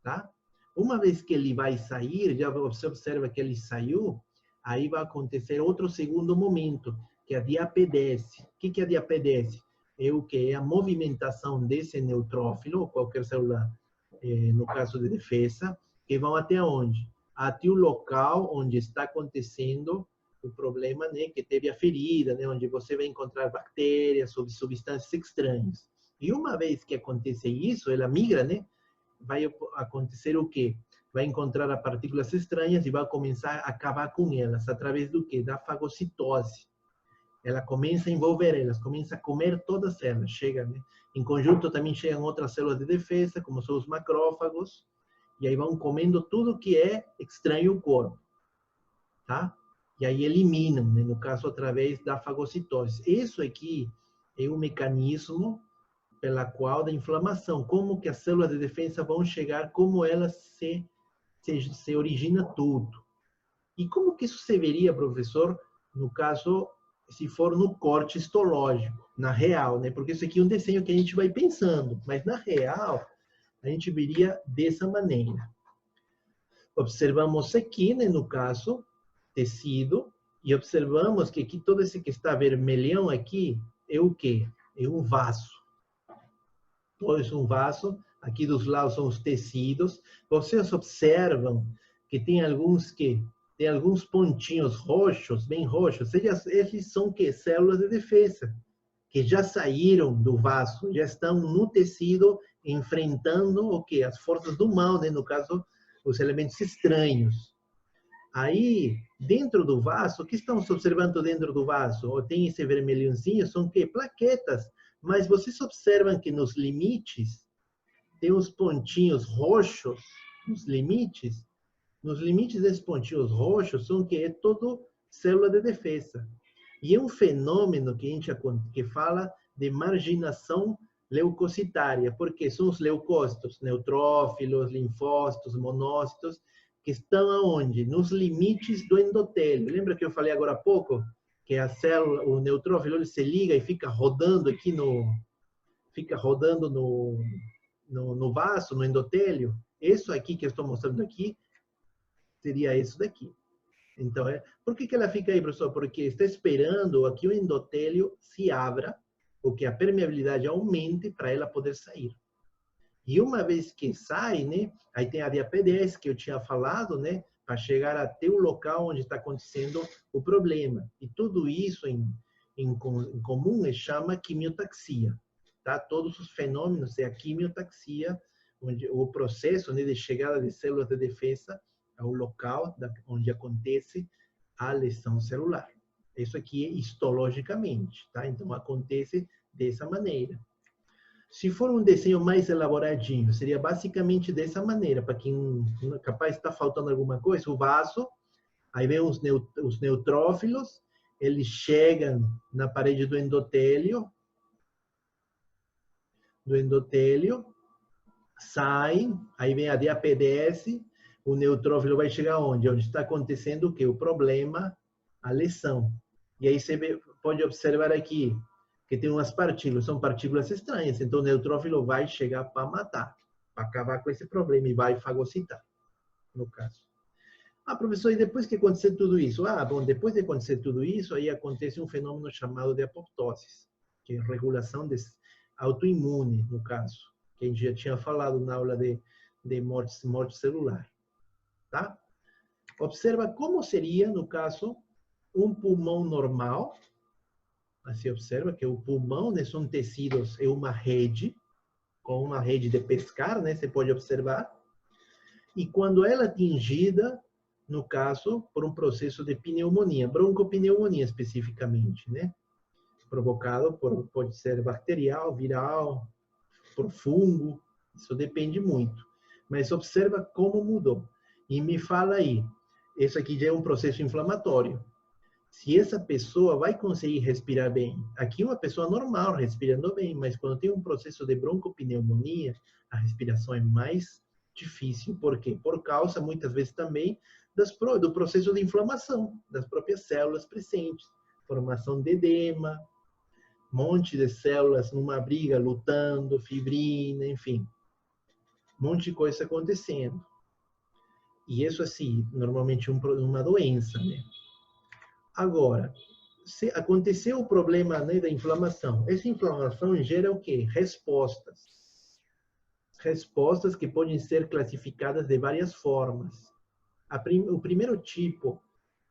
tá? Uma vez que ele vai sair, já você observa que ele saiu, aí vai acontecer outro segundo momento, que é a diapedese. O que é a diapedese? É o que? É a movimentação desse neutrófilo, ou qualquer célula, no caso de defesa, que vão até onde? Até o local onde está acontecendo o problema, né, que teve a ferida, né, onde você vai encontrar bactérias ou substâncias estranhas. E uma vez que acontece isso, ela migra, né, vai acontecer o quê? Vai encontrar as partículas estranhas e vai começar a acabar com elas, através do quê? Da fagocitose. Ela começa a envolver elas, começa a comer todas elas. Chega, né? Em conjunto também chegam outras células de defesa, como são os macrófagos, e aí vão comendo tudo que é estranho ao corpo. Tá? E aí eliminam, né? No caso, através da fagocitose. Isso aqui é um mecanismo pela qual da inflamação, como que as células de defesa vão chegar, como elas se origina tudo. E como que isso se veria, professor, no caso, se for no corte histológico, na real, né? Porque isso aqui é um desenho que a gente vai pensando, mas na real, a gente veria dessa maneira. Observamos aqui, né, no caso, tecido, e observamos que aqui todo esse que está vermelhão aqui é o quê? É um vaso. Pois um vaso, aqui dos lados são os tecidos. Vocês observam que tem alguns pontinhos roxos, bem roxos. Esses são que células de defesa, que já saíram do vaso, já estão no tecido enfrentando o quê? As forças do mal, né? No caso, os elementos estranhos. Aí, dentro do vaso, o que estamos observando dentro do vaso? Ou tem esse vermelhãozinho, são que plaquetas. Mas vocês observam que nos limites, tem uns pontinhos roxos, nos limites. Nos limites desses pontinhos roxos, são que é todo célula de defesa. E é um fenômeno que a gente que fala de marginação leucocitária, porque são os leucócitos, neutrófilos, linfócitos, monócitos, que estão aonde? Nos limites do endotélio. Lembra que eu falei agora há pouco? Que a célula, o neutrófilo, ele se liga e fica rodando aqui no vaso, no endotélio. Isso aqui que eu estou mostrando aqui, seria isso daqui. Então, por que ela fica aí, professor? Porque está esperando que o endotélio se abra, ou que a permeabilidade aumente para ela poder sair. E uma vez que sai, né, aí tem a via P10 que eu tinha falado, né, para chegar até o local onde está acontecendo o problema. E tudo isso em comum chama quimiotaxia. Tá? Todos os fenômenos é a quimiotaxia, onde o processo, né, de chegada de células de defesa ao local onde acontece a lesão celular. Isso aqui é histologicamente, tá? Então acontece dessa maneira. Se for um desenho mais elaboradinho, seria basicamente dessa maneira, para quem capaz está faltando alguma coisa, o vaso, aí vem os neutrófilos, eles chegam na parede do endotélio, saem, aí vem a DAPDS, o neutrófilo vai chegar onde? Onde está acontecendo o quê? O problema, a lesão. E aí você pode observar aqui, que tem umas partículas, são partículas estranhas, então o neutrófilo vai chegar para matar, para acabar com esse problema e vai fagocitar, no caso. Ah, professor, e depois que acontecer tudo isso? Ah, bom, depois de acontecer tudo isso, aí acontece um fenômeno chamado de apoptose, que é regulação autoimune, no caso, que a gente já tinha falado na aula de morte celular, tá? Observa como seria, no caso, um pulmão normal. Assim, observa que o pulmão, né, são tecidos, é uma rede, com uma rede de pescar, né, você pode observar. E quando ela é atingida, no caso, por um processo de pneumonia, broncopneumonia especificamente, né, provocado pode ser bacterial, viral, por fungo, isso depende muito. Mas observa como mudou. E me fala aí, isso aqui já é um processo inflamatório. Se essa pessoa vai conseguir respirar bem. Aqui uma pessoa normal respirando bem, mas quando tem um processo de broncopneumonia, a respiração é mais difícil. Por quê? Por causa, muitas vezes também, do processo de inflamação das próprias células presentes. Formação de edema, monte de células numa briga, lutando, fibrina, enfim. Um monte de coisa acontecendo. E isso, assim, normalmente uma doença, né? Agora, se aconteceu o problema, né, da inflamação, essa inflamação gera o quê? Respostas. Respostas que podem ser classificadas de várias formas. O primeiro tipo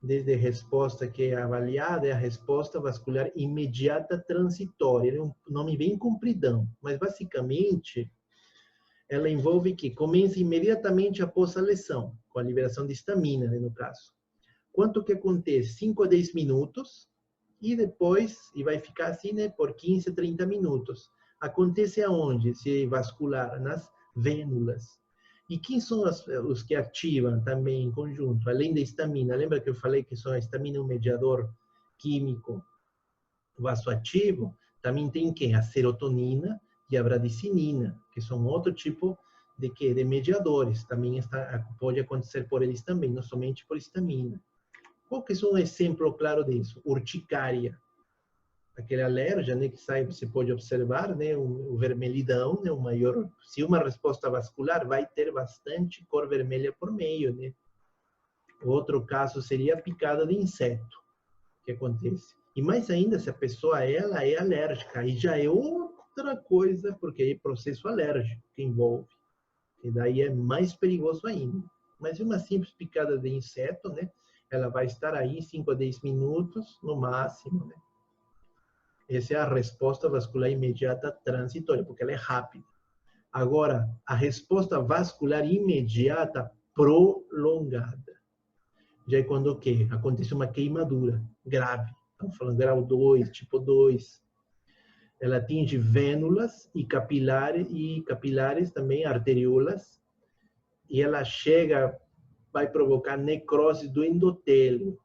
de resposta que é avaliada é a resposta vascular imediata transitória. É um nome bem compridão, mas basicamente ela envolve que começa imediatamente após a lesão, com a liberação de histamina, né, no caso. Quanto que acontece? 5 a 10 minutos, e depois, e vai ficar assim, né, por 15 a 30 minutos. Acontece aonde? Se vascular, nas vênulas. E quem são os que ativam também em conjunto, além da histamina? Lembra que eu falei que a histamina é um mediador químico vasoativo? Também tem quem? A serotonina e a bradicinina, que são outro tipo de mediadores. Também pode acontecer por eles também, não somente por histamina. Qual que é um exemplo claro disso? Urticária. aquele alergia, né, que sai, você pode observar, né, o vermelhidão, né, se uma resposta vascular, vai ter bastante cor vermelha por meio, né. Outro caso seria a picada de inseto, que acontece. E mais ainda, se a pessoa ela é alérgica, aí já é outra coisa, porque é processo alérgico que envolve. E daí é mais perigoso ainda. Mas uma simples picada de inseto, né, ela vai estar aí 5 a 10 minutos, no máximo, né. Essa é a resposta vascular imediata transitória, porque ela é rápida. Agora, a resposta vascular imediata prolongada. Já é quando o quê? Acontece uma queimadura grave. Estamos falando grau 2, tipo 2. Ela atinge vênulas e capilares também, arteriolas. E ela vai provocar necrose do endotélio.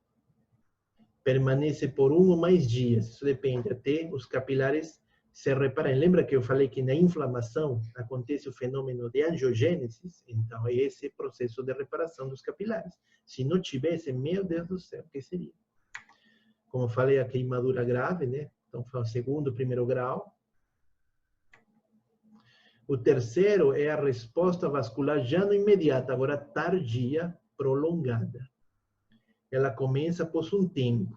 Permanece por 1 ou mais dias, isso depende, até os capilares se repararem. Lembra que eu falei que na inflamação acontece o fenômeno de angiogênese? Então, é esse processo de reparação dos capilares. Se não tivesse, meu Deus do céu, o que seria? Como eu falei, a queimadura grave, né? Então, foi o segundo, primeiro grau. O terceiro é a resposta vascular já não imediata, agora tardia, prolongada. Ela começa após um tempo.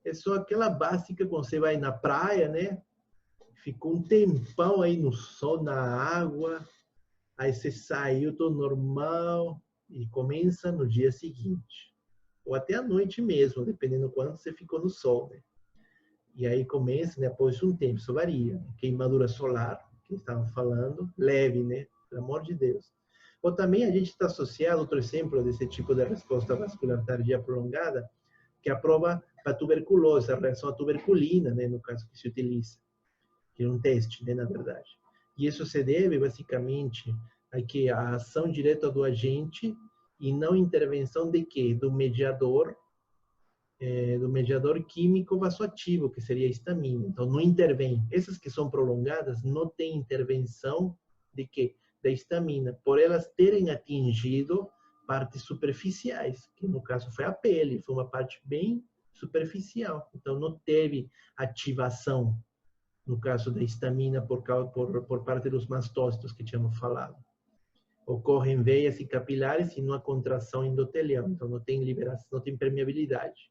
É só aquela básica quando você vai na praia, né? Ficou um tempão aí no sol, na água, aí você saiu, todo normal, e começa no dia seguinte. Ou até à noite mesmo, dependendo do quanto você ficou no sol, né? E aí começa, né, após um tempo, isso varia. Queimadura solar, que estávamos falando, leve, né? Pelo amor de Deus. Ou também a gente está associado, outro exemplo desse tipo de resposta vascular tardia prolongada, que é a prova para tuberculose, a reação à tuberculina, né, no caso que se utiliza, que é um teste, né, na verdade. E isso se deve, basicamente, a que a ação direta do agente e não intervenção de quê? Do mediador químico vasoativo, que seria a histamina. Então, não intervém. Essas que são prolongadas não têm intervenção de quê? Da histamina, por elas terem atingido partes superficiais, que no caso foi a pele, foi uma parte bem superficial. Então, não teve ativação, no caso da histamina, por parte dos mastócitos que tínhamos falado. Ocorrem veias e capilares e não há contração endotelial, então não tem liberação, não tem permeabilidade.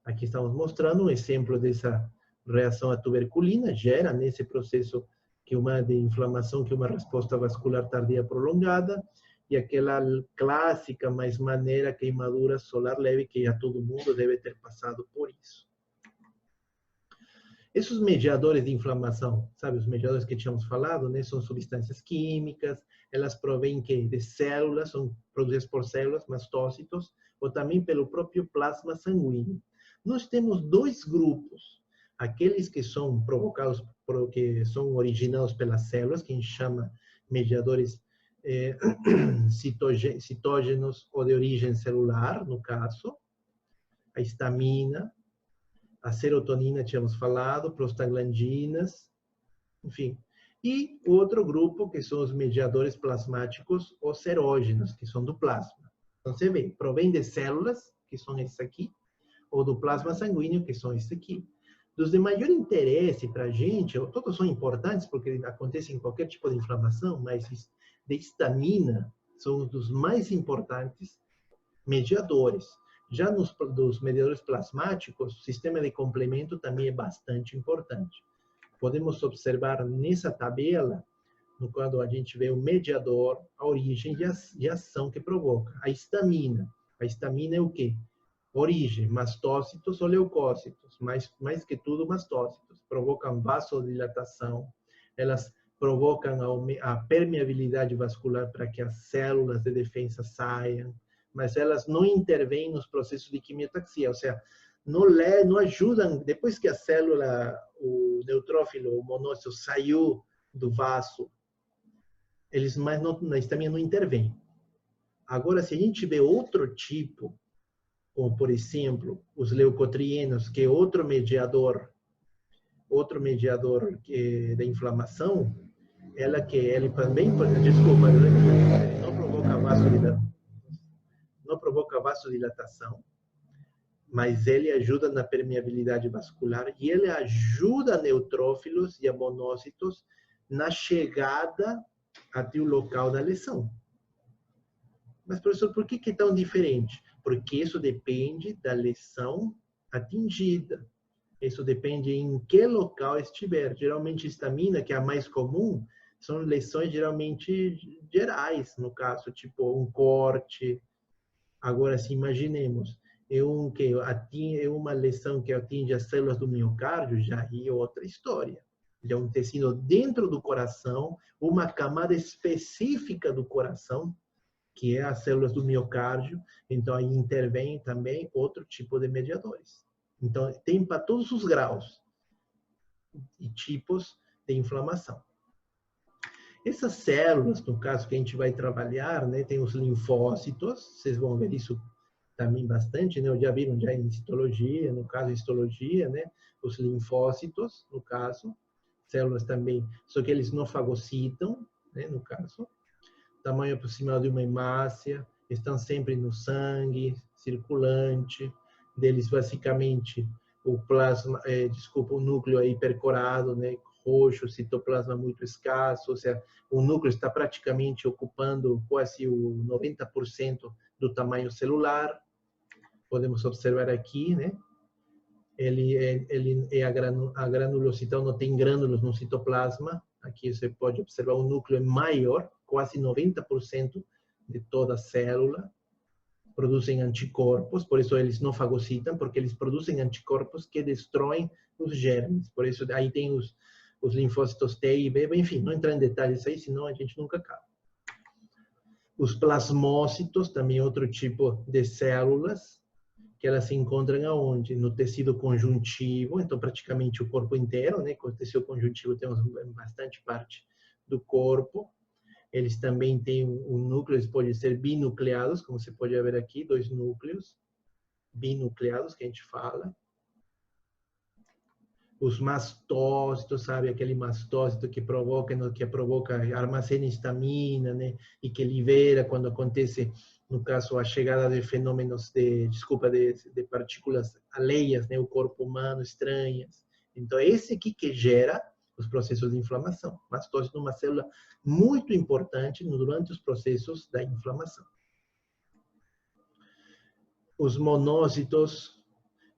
Aqui estamos mostrando um exemplo dessa reação à tuberculina, gera nesse processo de inflamação, que é uma resposta vascular tardia prolongada, e aquela clássica, mais maneira, queimadura solar leve, que já todo mundo deve ter passado por isso. Esses mediadores de inflamação, sabe, os mediadores que tínhamos falado, né, são substâncias químicas, elas provêm de células, são produzidas por células, mastócitos, ou também pelo próprio plasma sanguíneo. Nós temos dois grupos, aqueles que são provocados, que são originados pelas células, que a gente chama mediadores citógenos ou de origem celular, no caso, a histamina, a serotonina, tínhamos falado, prostaglandinas, enfim. E o outro grupo, que são os mediadores plasmáticos ou serógenos, que são do plasma. Então, você vê, provém de células, que são esses aqui, ou do plasma sanguíneo, que são esses aqui. Dos de maior interesse para a gente, todos são importantes, porque acontecem em qualquer tipo de inflamação, mas de histamina são os dos mais importantes mediadores. Já dos mediadores plasmáticos, o sistema de complemento também é bastante importante. Podemos observar nessa tabela, no qual a gente vê o mediador, a origem e a ação que provoca. A histamina. A histamina é o quê? Origem, mastócitos ou leucócitos, mais que tudo mastócitos. Provocam vasodilatação, elas provocam a permeabilidade vascular para que as células de defesa saiam, mas elas não intervêm nos processos de quimiotaxia, ou seja, não ajudam, depois que a célula, o neutrófilo, o monócito saiu do vaso, eles mais na histamina não intervêm. Agora, se a gente vê outro tipo, como por exemplo, os leucotrienos, que é outro mediador da inflamação, ele também, desculpa, ele não provoca vasodilatação, mas ele ajuda na permeabilidade vascular e ele ajuda neutrófilos e a monócitos na chegada até o local da lesão. Mas, professor, por que é tão diferente? Porque isso depende da lesão atingida. Isso depende em que local estiver. Geralmente, histamina, que é a mais comum, são lesões geralmente gerais, no caso, tipo um corte. Agora, se imaginemos, é uma lesão que atinge as células do miocárdio, já é outra história. Já é um tecido dentro do coração, uma camada específica do coração, que é as células do miocárdio, então aí intervém também outro tipo de mediadores. Então, tem para todos os graus e tipos de inflamação. Essas células, no caso que a gente vai trabalhar, né, tem os linfócitos, vocês vão ver isso também bastante, né, já viram já em histologia, no caso histologia, né, os linfócitos, no caso, células também, só que eles não fagocitam, né, no caso, tamanho aproximado de uma hemácia, estão sempre no sangue, circulante, deles basicamente o plasma, o núcleo é hipercorado, né, roxo, citoplasma muito escasso, ou seja, o núcleo está praticamente ocupando quase o 90% do tamanho celular. Podemos observar aqui, né? Ele é a granulosital, não tem grânulos no citoplasma. Aqui você pode observar o núcleo é maior, quase 90% de toda a célula. Produzem anticorpos, por isso eles não fagocitam, porque eles produzem anticorpos que destroem os germes. Por isso aí tem os linfócitos T e B, enfim, não entrar em detalhes aí, senão a gente nunca acaba. Os plasmócitos, também outro tipo de células, que elas se encontram aonde? No tecido conjuntivo, então praticamente o corpo inteiro, né? Com o tecido conjuntivo temos bastante parte do corpo. Eles também têm um núcleo, eles podem ser binucleados, como você pode ver aqui, 2 núcleos binucleados que a gente fala. Os mastócitos, sabe, aquele mastócito que provoca armazena histamina, né, e que libera quando acontece, no caso, a chegada de fenômenos de partículas alheias, né, o corpo humano, estranhas. Então, é esse aqui que gera os processos de inflamação. Mastócito é uma célula muito importante durante os processos da inflamação. Os monócitos,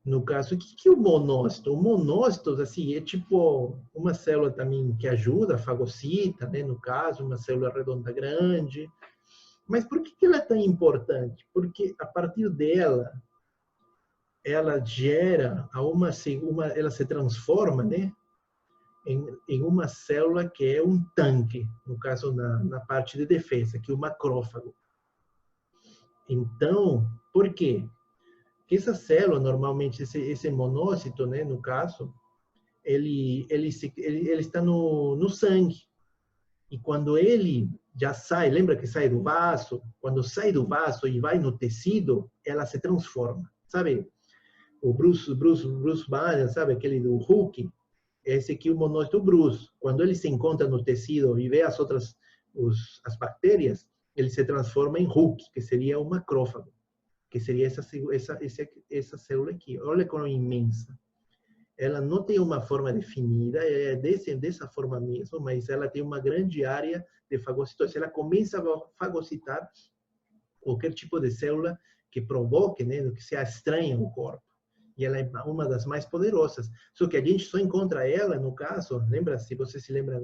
no caso, o que é o monócito? O monócito, assim, é tipo uma célula também que ajuda, fagocita, né, no caso, uma célula redonda grande. Mas por que ela é tão importante? Porque a partir dela, ela gera ela se transforma, né, em uma célula que é um tanque, no caso na parte de defesa, que é o macrófago. Então, por quê? Porque essa célula, normalmente, esse monócito, né, no caso, ele está no sangue. E quando ele já sai, lembra que sai do vaso? Quando sai do vaso e vai no tecido, ela se transforma. Sabe? O Bruce Banner, sabe? Aquele do Hulk? Esse aqui é o monócito Bruce. Quando ele se encontra no tecido e vê as bactérias, ele se transforma em Hulk, que seria o macrófago, que seria essa célula aqui. Olha como é imensa. Ela não tem uma forma definida, é dessa forma mesmo, mas ela tem uma grande área de fagocitose. Ela começa a fagocitar qualquer tipo de célula que provoque, né, que seja estranha no corpo. E ela é uma das mais poderosas. Só que a gente só encontra ela, no caso, lembra, se você se lembra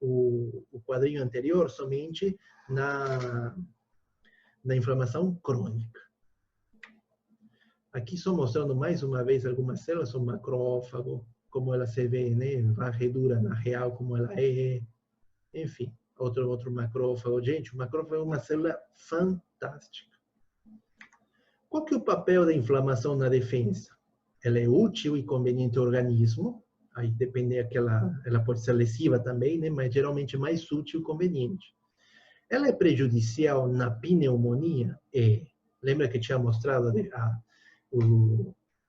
o quadrinho anterior, somente na inflamação crônica. Aqui estou mostrando mais uma vez algumas células, o macrófago, como ela se vê, né? Varredura na real, como ela é. Enfim, outro macrófago. Gente, o macrófago é uma célula fantástica. Qual que é o papel da inflamação na defesa? Ela é útil e conveniente ao organismo. Aí depende ela pode ser lesiva também, né? Mas geralmente é mais útil e conveniente. Ela é prejudicial na pneumonia? Lembra que tinha mostrado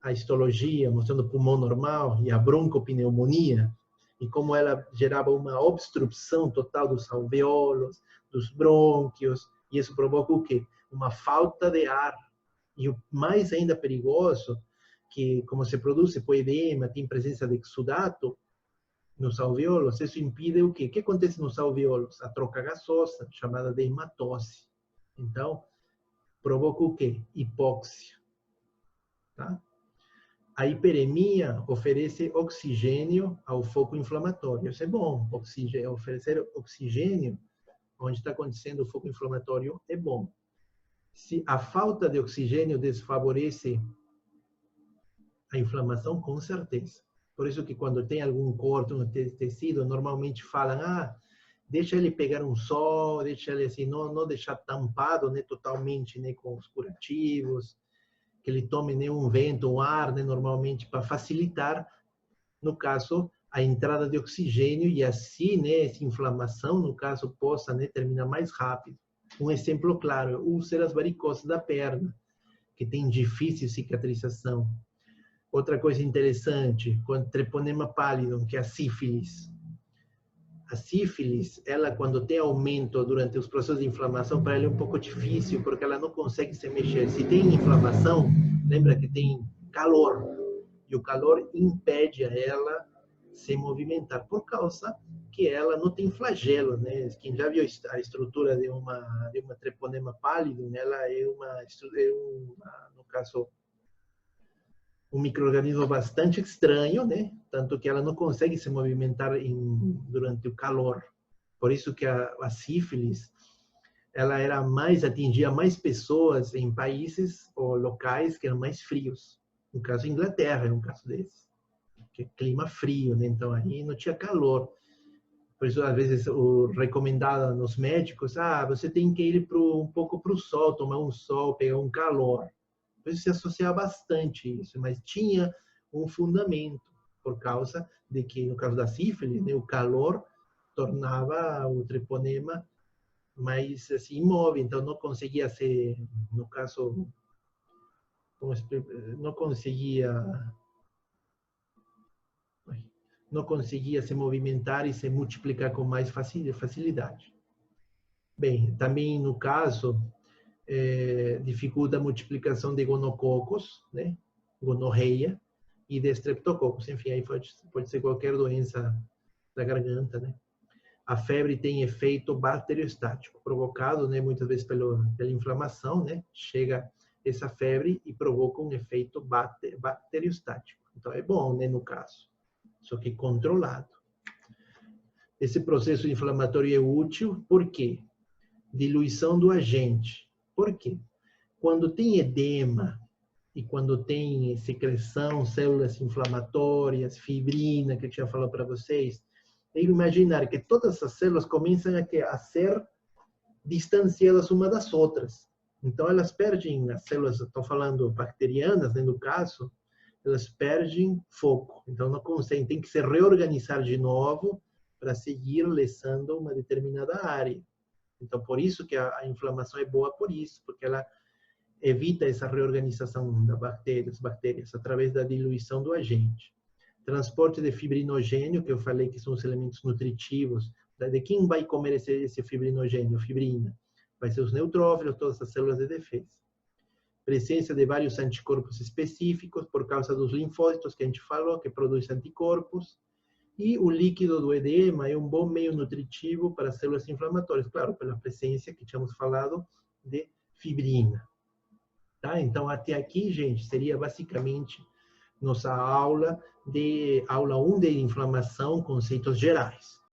a histologia, mostrando o pulmão normal e a broncopneumonia, e como ela gerava uma obstrução total dos alvéolos, dos brônquios, e isso provoca o quê? Uma falta de ar. E o mais ainda perigoso, que como se produz por edema, tem presença de exudato nos alvéolos, isso impede o quê? O que acontece nos alvéolos? A troca gasosa, chamada de hematose. Então, provoca o quê? Hipóxia. Tá? A hiperemia oferece oxigênio ao foco inflamatório. Isso é bom. Oferecer oxigênio onde está acontecendo o foco inflamatório é bom. Se a falta de oxigênio desfavorece a inflamação, com certeza. Por isso que quando tem algum corte no tecido, normalmente falam, deixa ele pegar um sol, deixa ele assim, não deixar tampado, né, totalmente, né, com os curativos, que ele tome, né, um vento, um ar, né, normalmente para facilitar, no caso, a entrada de oxigênio e assim, né, essa inflamação, no caso, possa, né, terminar mais rápido. Um exemplo claro, úlceras varicosas da perna, que tem difícil cicatrização. Outra coisa interessante, com treponema pallidum, que é a sífilis. A sífilis, ela quando tem aumento durante os processos de inflamação, para ela é um pouco difícil, porque ela não consegue se mexer. Se tem inflamação, lembra que tem calor, e o calor impede a ela se movimentar, por causa que ela não tem flagelo, né? Quem já viu a estrutura de uma treponema pallidum, ela é no caso, um micro-organismo bastante estranho, né? Tanto que ela não consegue se movimentar durante o calor. Por isso que a sífilis, ela atingia mais pessoas em países ou locais que eram mais frios. No caso, Inglaterra é um caso desse, que é clima frio, né? Então aí não tinha calor. Por isso, às vezes, o recomendado nos médicos, você tem que ir um pouco para o sol, tomar um sol, pegar um calor. Por isso se associa bastante isso, mas tinha um fundamento, por causa de que, no caso da sífilis, né, o calor tornava o treponema mais assim, imóvel, então não conseguia ser, no caso, não conseguia se movimentar e se multiplicar com mais facilidade. Bem, também no caso, dificulta a multiplicação de gonococos, né? Gonorreia, e de streptococcus. Enfim, aí pode ser qualquer doença da garganta, né? A febre tem efeito bacteriostático, provocado, né, muitas vezes pela inflamação, né? Chega essa febre e provoca um efeito bacteriostático. Então, é bom, né, no caso, só que controlado. Esse processo inflamatório é útil, por quê? Diluição do agente. Por quê? Quando tem edema e quando tem secreção, células inflamatórias, fibrina, que eu tinha falado para vocês, tem que imaginar que todas essas células começam a ser distanciadas umas das outras. Então, elas perdem, as células, estou falando bacterianas, né, no caso, elas perdem foco. Então, não conseguem, tem que se reorganizar de novo para seguir lesando uma determinada área. Então, por isso que a inflamação é boa por isso, porque ela evita essa reorganização das bactérias através da diluição do agente. Transporte de fibrinogênio, que eu falei que são os elementos nutritivos. De quem vai comer esse fibrinogênio, fibrina? Vai ser os neutrófilos, todas as células de defesa. Presença de vários anticorpos específicos por causa dos linfócitos que a gente falou, que produzem anticorpos. E o líquido do edema é um bom meio nutritivo para células inflamatórias, claro, pela presença que tínhamos falado de fibrina. Tá? Então, até aqui, gente, seria basicamente nossa aula 1 de inflamação, conceitos gerais.